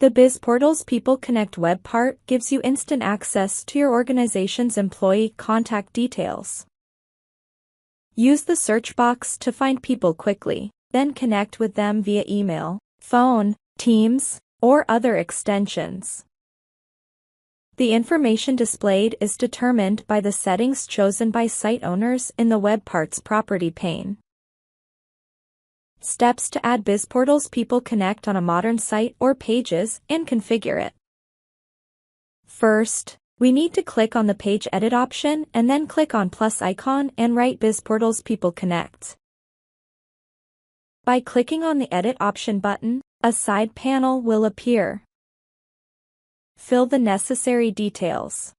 The BizPortals People Connect web part gives you instant access to your organization's employee contact details. Use the search box to find people quickly, then connect with them via email, phone, Teams, or other extensions. The information displayed is determined by the settings chosen by site owners in the web part's property pane. Steps to add BizPortals People Connect on a modern site or pages and configure it. First, we need to click on the Page Edit option and then click on plus icon and write BizPortals People Connect. By clicking on the Edit option button, a side panel will appear. Fill the necessary details.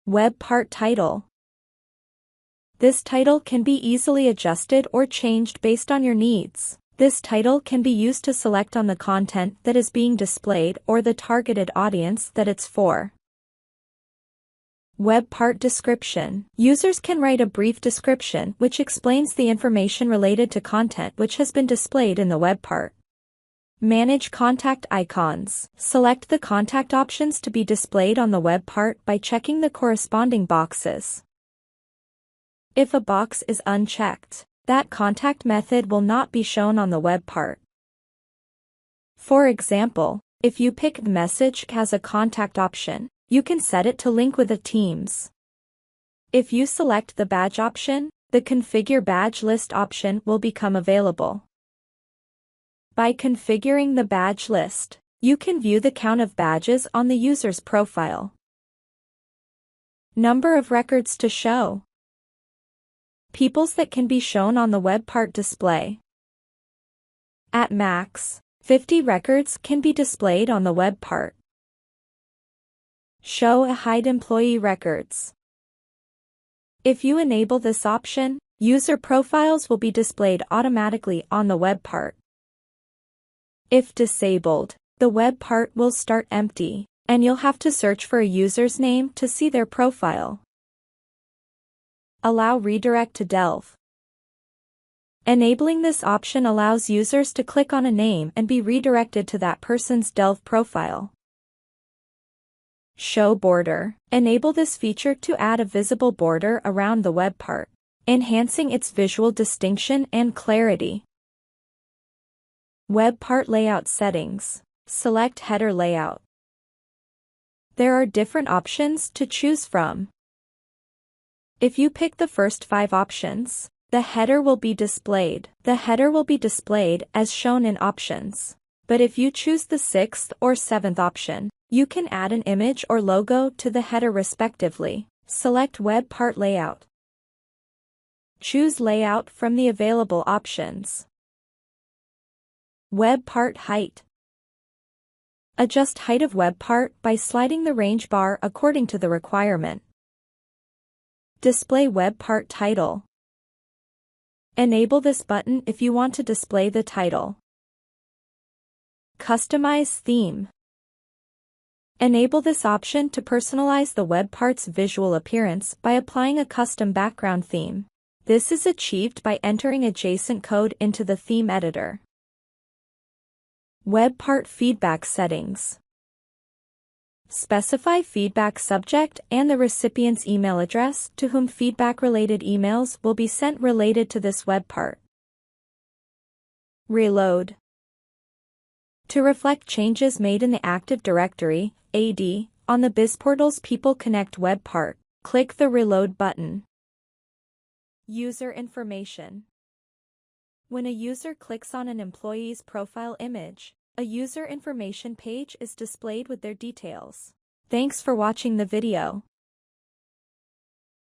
Web part title. This title can be easily adjusted or changed based on your needs. This title can be used to select on the content that is being displayed or the targeted audience that it's for. Web part description. Users can write a brief description which explains the information related to content which has been displayed in the web part. Manage contact icons. Select the contact options to be displayed on the web part by checking the corresponding boxes. If a box is unchecked, that contact method will not be shown on the web part. For example, if you pick the message has a contact option, you can set it to link with a Teams. If you select the badge option, the Configure Badge List option will become available. By configuring the badge list, you can view the count of badges on the user's profile. Number of records to show. Peoples that can be shown on the web part display. At max, 50 records can be displayed on the web part. Show and hide employee records. If you enable this option, user profiles will be displayed automatically on the web part. If disabled, the web part will start empty, and you'll have to search for a user's name to see their profile. Allow redirect to Delve. Enabling this option allows users to click on a name and be redirected to that person's Delve profile. Show border. Enable this feature to add a visible border around the web part, enhancing its visual distinction and clarity. Web part layout settings. Select header layout. There are different options to choose from. If you pick the first 5 options, the header will be displayed. The header will be displayed as shown in options. But if you choose the 6th or 7th option, you can add an image or logo to the header respectively. Select Web Part Layout. Choose Layout from the available options. Web Part Height. Adjust height of web part by sliding the range bar according to the requirement. Display web part title. Enable this button if you want to display the title. Customize theme. Enable this option to personalize the web part's visual appearance by applying a custom background theme. This is achieved by entering adjacent code into the theme editor. Web part feedback settings. Specify feedback subject and the recipient's email address to whom feedback-related emails will be sent related to this web part. Reload. To reflect changes made in the Active Directory, AD, on the BizPortals People Connect web part, click the Reload button. User information. When a user clicks on an employee's profile image, a user information page is displayed with their details. Thanks for watching the video.